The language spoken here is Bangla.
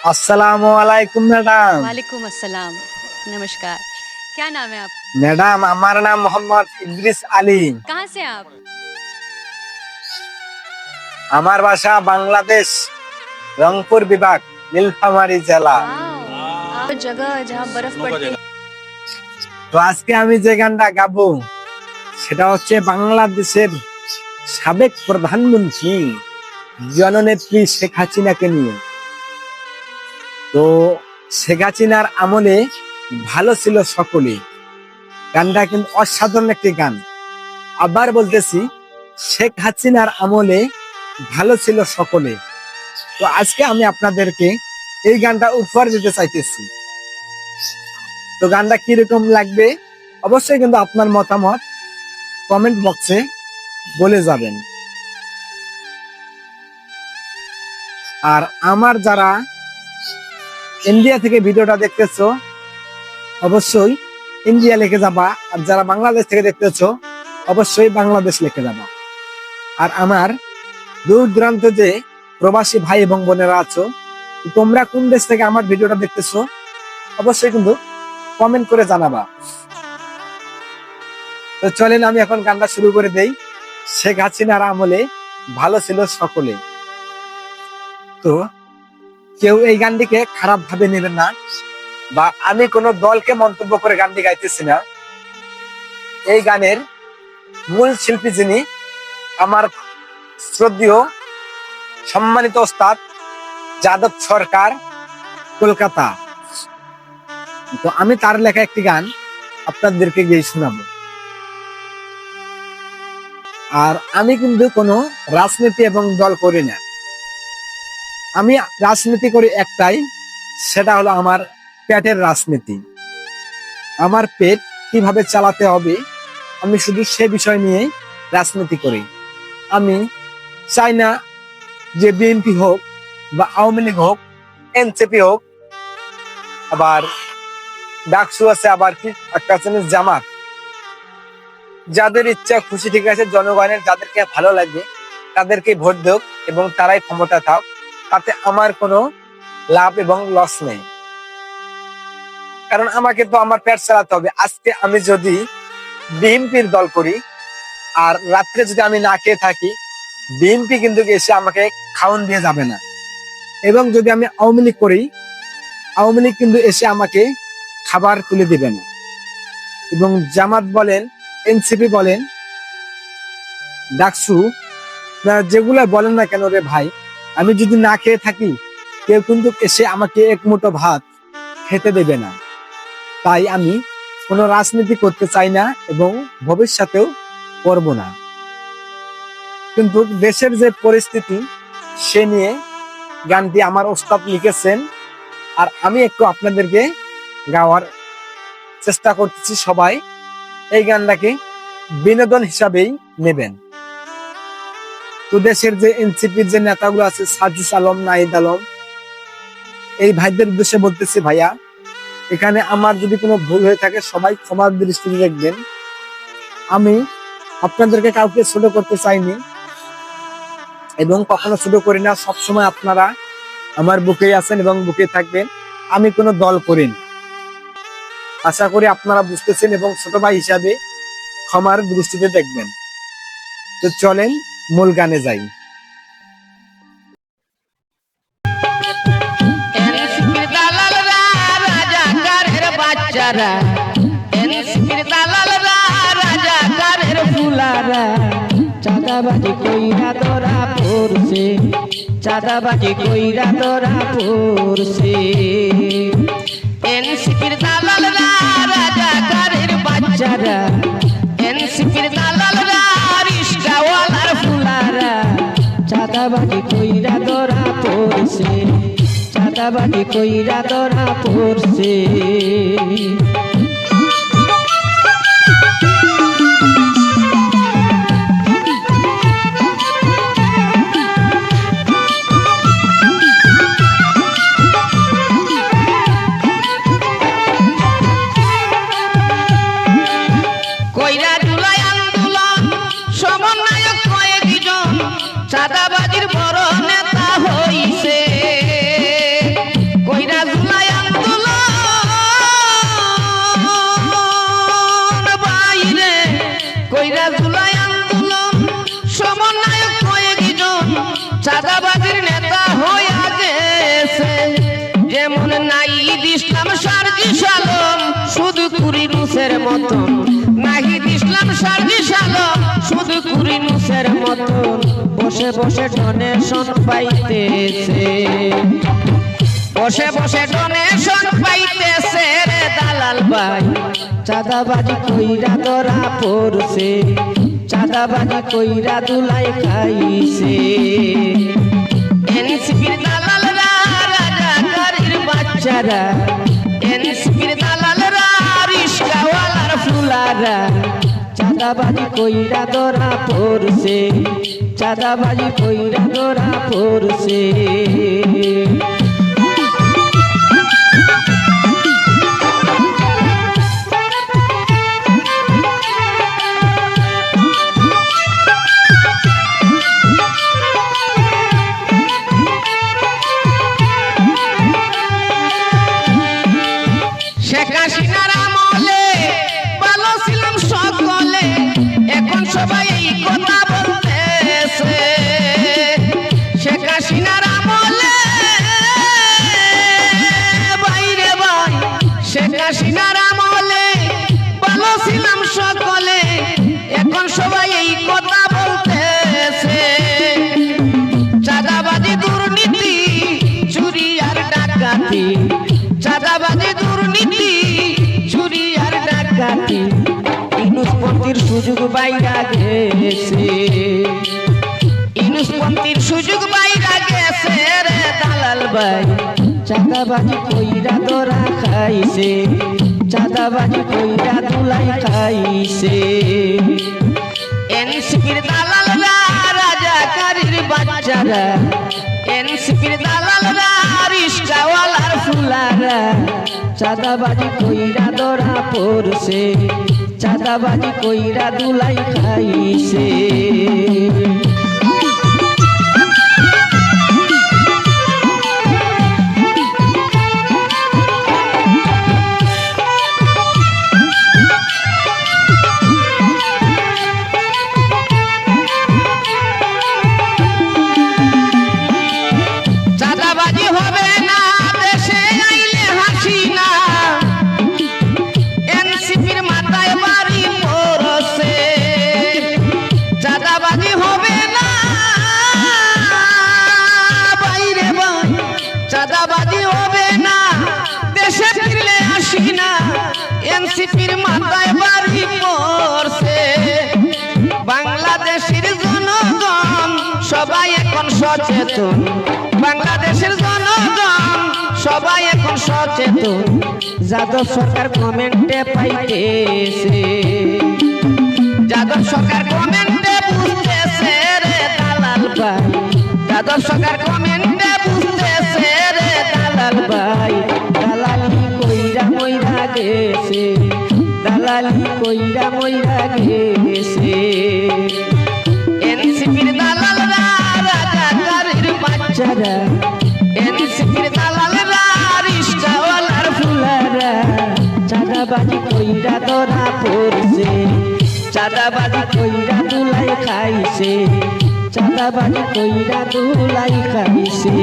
अस्सलामु अलैकुम मैडम। वालेकुम अस्सलाम। नमस्कार। क्या नाम है आप? मैडम हमारा नाम मोहम्मद इद्रिस आली। कहाँ से हैं आप? আমার বাসা বাংলাদেশ রংপুর বিভাগ নীলফামারী জেলা। वाह, जगह जहाँ बर्फ पड़ती है। তো আজকে আমি যে গানটা গাবো সেটা হচ্ছে বাংলাদেশের সাবেক প্রধানমন্ত্রী জননেত্রী শেখ হাসিনাকে নিয়ে। তো শেখ হাসিনার আমলে ভালো ছিল সকলে, গানটা কিন্তু অসাধারণ একটি গান। আবার বলতেছি, শেখ হাসিনার আমলে ভালো ছিল সকলে। তো আজকে আমি আপনাদেরকে এই গানটা উপহার দিতে চাইতেছি। তো গানটা কিরকম লাগবে অবশ্যই কিন্তু আপনার মতামত কমেন্ট বক্সে বলে যাবেন। আর আমার যারা ইন্ডিয়া থেকে ভিডিওটা দেখতেছো অবশ্যই ইন্ডিয়া লিখে যাবা, আর যারা বাংলাদেশ থেকে দেখতেছো অবশ্যই বাংলাদেশ লিখে যাবা। আর আমার দূর দূরান্ত যে প্রবাসী ভাই এবং বোনেরা আছো, তোমরা কোন দেশ থেকে আমার ভিডিওটা দেখতেছো অবশ্যই কিন্তু কমেন্ট করে জানাবা। তো চলেন আমি এখন গানটা শুরু করে দেই। শেখ হাসিনার আমলে ভালো ছিল সকলে। তো কেউ এই গানটিকে খারাপ ভাবে নেবেন না, বা আমি কোনো দলকে মন্তব্য করে গানটি গাইতেছি না। এই গানের মূল শিল্পী যিনি আমার শ্রদ্ধেয় সম্মানিত ওস্তাদ যাদব সরকার, কলকাতা। তো আমি তার লেখা একটি গান আপনাদেরকে গিয়ে শোনাবো। আর আমি কিন্তু কোনো রাজনীতি এবং দল করি না। আমি রাজনীতি করি একটাই, সেটা হলো আমার পেটের রাজনীতি। আমার পেট কিভাবে চালাতে হবে আমি শুধু সে বিষয় নিয়ে রাজনীতি করি। আমি চাই না যে বিএনপি হোক বা আওয়ামী লীগ হোক, এনসিপি হোক, আবার ডাকসু আছে, আবার কি একটা আছে জামাত। যাদের ইচ্ছা খুশি ঠিক আছে, জনগণের যাদেরকে ভালো লাগে তাদেরকে ভোট দেওক এবং তারাই ক্ষমতা থাক, তাতে আমার কোনো লাভ এবং লস নেই। কারণ আমাকে তো আমার পেট চালাতে হবে। আজকে আমি যদি বিএনপির দল করি আর রাত্রে যদি আমি না খেয়ে থাকি, বিএনপি কিন্তু এসে আমাকে খাওয়ান দিয়ে যাবে না। এবং যদি আমি আওয়ামী লীগ করি, আওয়ামী লীগ কিন্তু এসে আমাকে খাবার তুলে দিবে না। এবং জামাত বলেন, এনসিপি বলেন, ডাকসু, যেগুলা বলেন না কেন রে ভাই, আমি যদি না খেয়ে থাকি কেউ কিন্তু এসে আমাকে এক মুঠো ভাত খেতে দেবে না। তাই আমি কোনো রাজনীতি করতে চাই না এবং ভবিষ্যতেও করব না। কিন্তু দেশের যে পরিস্থিতি সে নিয়ে গানটি আমার ওস্তাদ লিখেছেন, আর আমি একটু আপনাদেরকে গাওয়ার চেষ্টা করতেছি। সবাই এই গানটাকে বিনোদন হিসাবেই নেবেন। তো দেশের যে এনসিপির যে নেতাগুলো আছে, সাজিস আলম, নাহিদ আলম, এই ভাইদের উদ্দেশ্যে বলতেছি, ভাইয়া এখানে আমার যদি কোনো ভুল হয়ে থাকে সবাই ক্ষমার দৃষ্টিতে দেখবেন। আমি আপনাদেরকে কাউকে ছোট করতে চাইনি এবং কখনো ছোট করি না। সবসময় আপনারা আমার বুকেই আছেন এবং বুকে থাকবেন। আমি কোনো দল করি না। আশা করি আপনারা বুঝতেছেন এবং ছোট ভাই হিসাবে ক্ষমার দৃষ্টিতে দেখবেন। তো চলেন মূল গানে যাই। চাঁদাবাজি কইরা ধরা পড়ছে, চাঁদাবাজি কইরা ধরা পড়ছে। এনসিপির দালালরা, রাজাকারের বাচ্চারা, এনসিপির দালালরা, রিস্কাওয়ালার ফুলারা, চাঁদাবাজি কইরা ধরা পড়ছে, চাঁদাবাজি কইরা ধরা পড়ছে। চাঁদাবাজির বড় নেতা হইছে, মতন, নাহিদ ইসলাম সার্জিস আলম শুধু কুরিনুসের মতন বসে বসে ডোনেশন পাইতেছে, বসে বসে ডোনেশন পাইতেছে রে দালাল ভাই। চাঁদাবাজি কইরা ধরা পড়ছে, চাঁদাবাজি কইরা দুলাই খাইছে। এনসিপির দালালরা, রাজাকারীর বাচ্চারা, এনসিপির দালালরা, রিস্কাওয়ালার ফুলারা, চাঁদাবাজি কইরা ধরা পড়ছে, চাঁদাবাজি কইরা ধরা পড়ছে। শেখ হাসিনার আমলে ভালো ছিলাম সকলে, এখন সবাই এই কথা বলতেছে। শেখ হাসিনার আমলে বাইরে ভাই, শেখ হাসিনার আমলে ভালো ছিলাম সকলে, এখন সবাই এই কথা বলতেছে। চাঁদাবাজি দুর্নীতি চুরি আর ডাকাতি, চাঁদাবাজি দুর্নীতি চুরি আর ডাকাতি, ইনুসপন্থীর সুযোগ বাইরা গেছে, ইনুসপন্থীর সুযোগ বাইরা গেছে রে দালাল ভাই। চাঁদাবাজি কইরা ধরা খাইছে, চাঁদাবাজি কইরা দুলাই খাইছে। এনসিপির দালালরা, রাজাকারীর বাচ্চারা, এনসিপির দালালরা, রিস্কাওয়ালার ফুলারা, চাঁদাবাজি কইরা ধরা পড়ছে, চাঁদাবাজি কইরা দুলাই খাইছে। চাঁদাবাজি হবে না দেশে আইলে হাসিনা, এনসিপির মাথায় বাড়ি পড়ছে। চাঁদাবাজি হবে না বাইরে ভাই, চাঁদাবাজি হবে না দেশে ফিরলে হাসিনা, এনসিপির মাথায় বাড়ি পড়ছে। বাংলাদেশের জনগণ সবাই এখন সচেতন, বাংলাদেশের জনগণ সবাই এখন সচেতন। যাদব সরকার কমেন্টে পাইতেছে, যাদব সরকার কমেন্টে বুঝতেছে রে দালাল ভাই, যাদব সরকার কমেন্টে বুঝতেছে রে দালাল ভাই। দালালি কইরা মইরা গেছে, দালালি কইরা মইরা গেছে। এনসিপির দালালরা, রাজাকারীর বাচ্চারা, এনসিপির দালালরা, রিস্কাওয়ালার ফুলারা, চাঁদাবাজি কইরা ধরা পড়ছে, চাঁদাবাজি কইরা দুলাই খাইছে, চাঁদাবাজি কইরা দুলাই খাইছে।